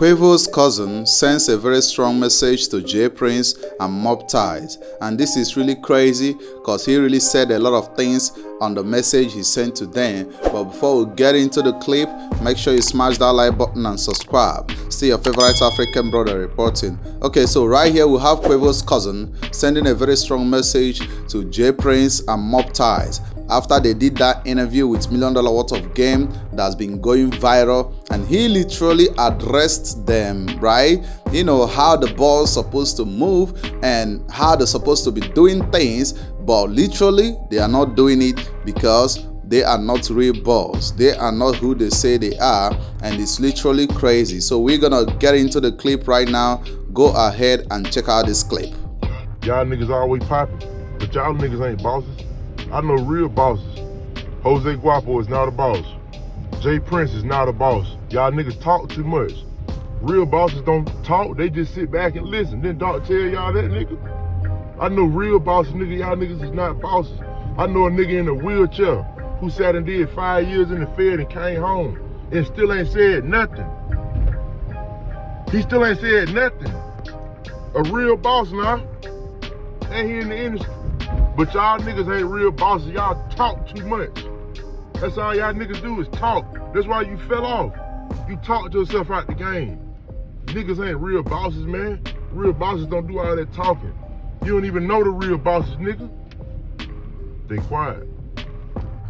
Quavo's cousin sends a very strong message to J Prince and Mobties, and this is really crazy because he really said a lot of things on the message he sent to them. But before we get into the clip, make sure you smash that like button and subscribe. Still your favorite African brother reporting. Okay, so right here we have Quavo's cousin sending a very strong message to J Prince and Mobties after they did that interview with $1 million worth of game that's been going viral, and he literally addressed them, right? You know how the ball's supposed to move and how they're supposed to be doing things, but literally they are not doing it because they are not real balls. They are not who they say they are, and it's literally crazy. So we're gonna get into the clip right now. Go ahead and check out this clip. Y'all niggas always popping, but y'all niggas ain't bosses. I know real bosses. Jose Quavo is not a boss. J Prince is not a boss. Y'all niggas talk too much. Real bosses don't talk, they just sit back and listen. Then don't tell y'all that, nigga. I know real bosses, nigga. Y'all niggas is not bosses. I know a nigga in a wheelchair who sat and did 5 years in the Fed and came home and still ain't said nothing. He still ain't said nothing. A real boss now. Ain't here in the industry. But y'all niggas ain't real bosses. Y'all talk too much. That's all y'all niggas do is talk. That's why you fell off. You talked yourself out the game. Niggas ain't real bosses, man. Real bosses don't do all that talking. You don't even know the real bosses, nigga. They quiet.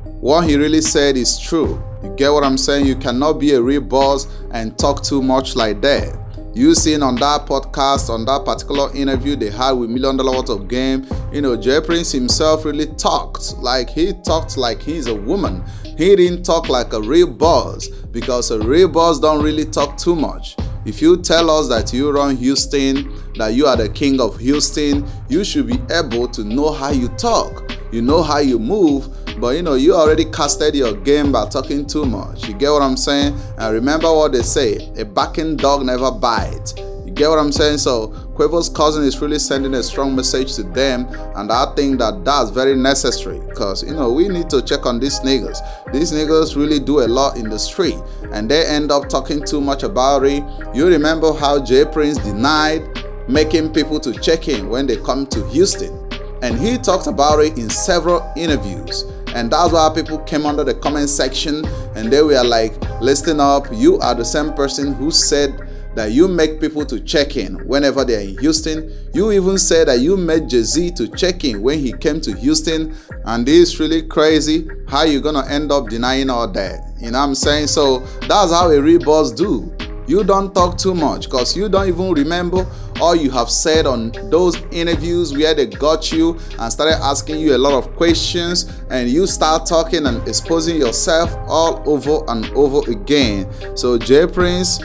What he really said is true. You get what I'm saying? You cannot be a real boss and talk too much like that. You seen on that podcast, on that particular interview they had with $1 million worth of game, you know, J Prince himself really talked like he's a woman. He didn't talk like a real boss, because a real boss don't really talk too much. If you tell us that you run Houston, that you are the king of Houston, you should be able to know how you talk. You know how you move, but you know, you already casted your game by talking too much. You get what I'm saying? And remember what they say, a barking dog never bites. You get what I'm saying? So Quavo's cousin is really sending a strong message to them, and I think that that's very necessary, because you know, we need to check on these niggas. These niggas really do a lot in the street and they end up talking too much about it. You remember how J Prince denied making people to check in when they come to Houston, and he talked about it in several interviews. And that's why people came under the comment section and they were like, listen up, you are the same person who said that you make people to check in whenever they're in Houston. You even said that you made Jay-Z to check in when he came to Houston. And this is really crazy how you're gonna end up denying all that. You know what I'm saying? So that's how a real boss do. You don't talk too much because you don't even remember all you have said on those interviews where they got you and started asking you a lot of questions, and you start talking and exposing yourself all over and over again. So J Prince,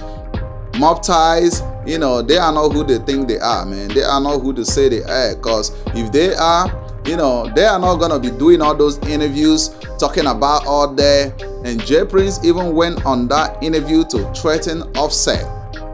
Mobties, you know, they are not who they think they are, man. They are not who they say they are, because if they are, you know, they are not gonna be doing all those interviews talking about all that. And J Prince even went on that interview to threaten Offset.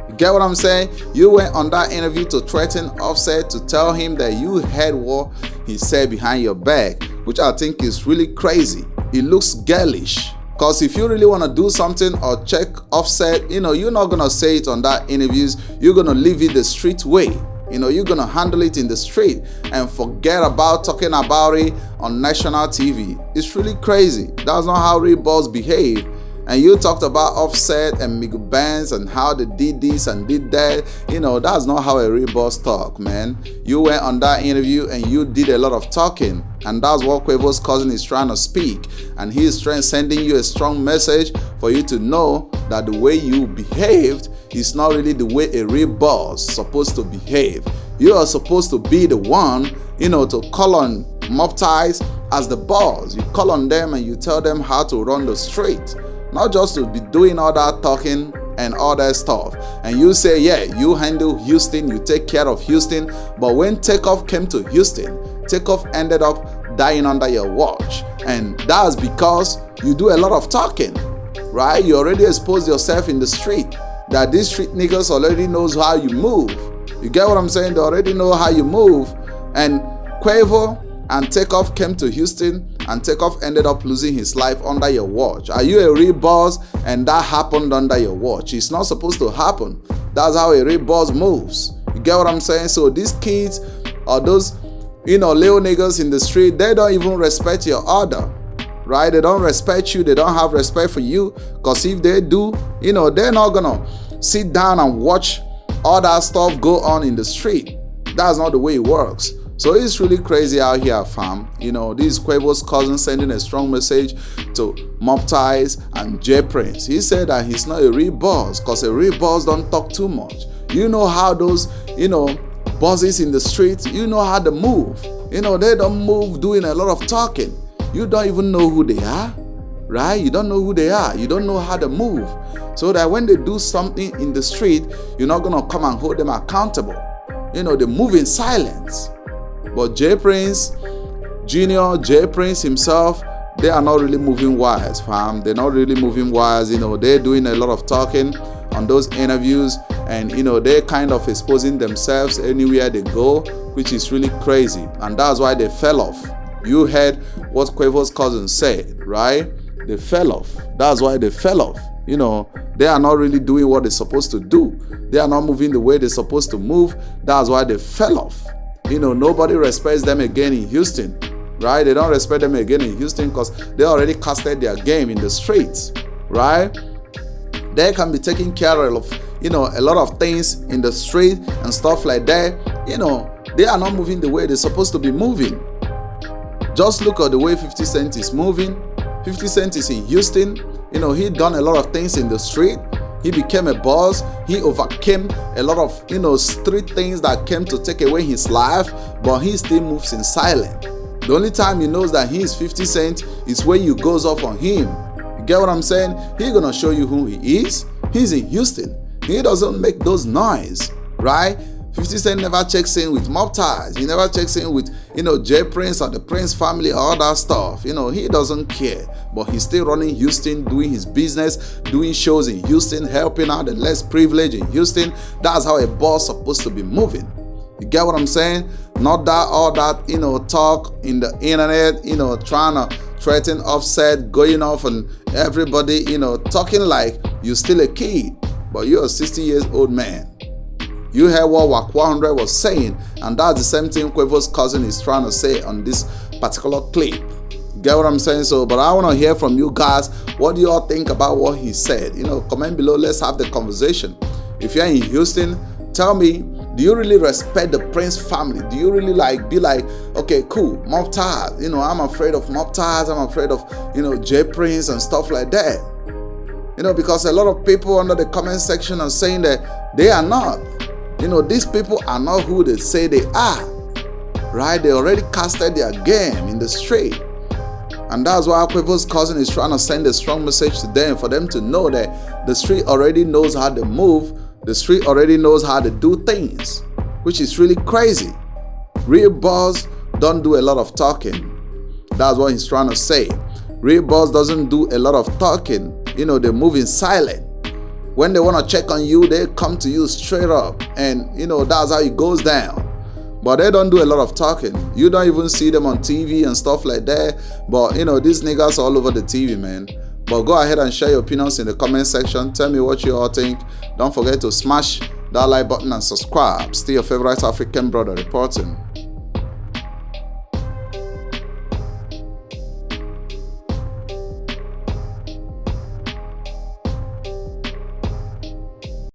You get what I'm saying? You went on that interview to threaten Offset, to tell him that you heard what he said behind your back, which I think is really crazy. It looks girlish. Because if you really want to do something or check Offset, you know, you're not going to say it on that interviews. You're going to leave it the street way. You know, you're going to handle it in the street and forget about talking about it on national TV. It's really crazy. That's not how real boss behave. And you talked about Offset and Miguel Benz and how they did this and did that. You know, that's not how a real boss talk, man. You went on that interview and you did a lot of talking. And that's what Quavo's cousin is trying to speak. And he is sending you a strong message for you to know that the way you behaved is not really the way a real boss is supposed to behave. You are supposed to be the one, you know, to call on Mobties as the boss. You call on them and you tell them how to run the street. Not just to be doing all that talking and all that stuff. And you say, yeah, you handle Houston, you take care of Houston. But when Takeoff came to Houston, Takeoff ended up dying under your watch. And that's because you do a lot of talking, right? You already exposed yourself in the street, that these street niggas already knows how you move. You get what I'm saying? They already know how you move. And Quavo and Takeoff came to Houston, and Takeoff ended up losing his life under your watch. Are you a real boss and that happened under your watch? It's not supposed to happen. That's how a real boss moves. You get what I'm saying? So these kids or those, little niggas in the street, they don't even respect your order, right? They don't respect you. They don't have respect for you, because if they do, they're not gonna sit down and watch all that stuff go on in the street. That's not the way it works. So it's really crazy out here, fam. This is Quavo's cousin sending a strong message to Mobties and J Prince. He said that he's not a real boss, because a real boss don't talk too much. You know how those, bosses in the street, how they move. They don't move doing a lot of talking. You don't even know who they are, right? You don't know who they are. You don't know how they move. So that when they do something in the street, you're not going to come and hold them accountable. They move in silence. But J Prince Jr., J Prince himself, they are not really moving wires, fam. They're not really moving wires. They're doing a lot of talking on those interviews, and they're kind of exposing themselves anywhere they go, which is really crazy. And that's why they fell off. You heard what Quavo's cousin said, right? They fell off. That's why they fell off. They are not really doing what they're supposed to do. They are not moving the way they're supposed to move. That's why they fell off. Nobody respects them again in Houston, right? They don't respect them again in Houston because they already casted their game in the streets, right? They can be taking care of, a lot of things in the street and stuff like that. They are not moving the way they're supposed to be moving. Just look at the way 50 Cent is moving. 50 Cent is in Houston. He done a lot of things in the street. He became a boss. He overcame a lot of, street things that came to take away his life, but he still moves in silence. The only time he knows that he is 50 Cent is when you goes off on him. You get what I'm saying? He's going to show you who he is. He's in Houston. He doesn't make those noise, right? 50 Cent never checks in with Mobties. He never checks in with, J Prince or the Prince family, all that stuff. He doesn't care. But he's still running Houston, doing his business, doing shows in Houston, helping out the less privileged in Houston. That's how a boss supposed to be moving. You get what I'm saying? Not that all that, talk in the internet, trying to threaten Offset, going off on everybody, talking like you're still a kid, but you're a 60 years old man. You heard what WAC 100 was saying, and that's the same thing Quavo's cousin is trying to say on this particular clip. Get what I'm saying? So, but I want to hear from you guys. What do you all think about what he said? Comment below. Let's have the conversation. If you're in Houston, tell me, do you really respect the Prince family? Do you really be like, okay, cool, Mobties. I'm afraid of Mobties. I'm afraid of, J Prince and stuff like that. Because a lot of people under the comment section are saying that they are not. These people are not who they say they are, right? They already casted their game in the street. And that's why Quavo's cousin is trying to send a strong message to them, for them to know that the street already knows how to move. The street already knows how to do things, which is really crazy. Real boss don't do a lot of talking. That's what he's trying to say. Real boss doesn't do a lot of talking. They move in silent. When they want to check on you, they come to you straight up. And, that's how it goes down. But they don't do a lot of talking. You don't even see them on TV and stuff like that. But, these niggas all over the TV, man. But go ahead and share your opinions in the comment section. Tell me what you all think. Don't forget to smash that like button and subscribe. Still your favorite African brother reporting.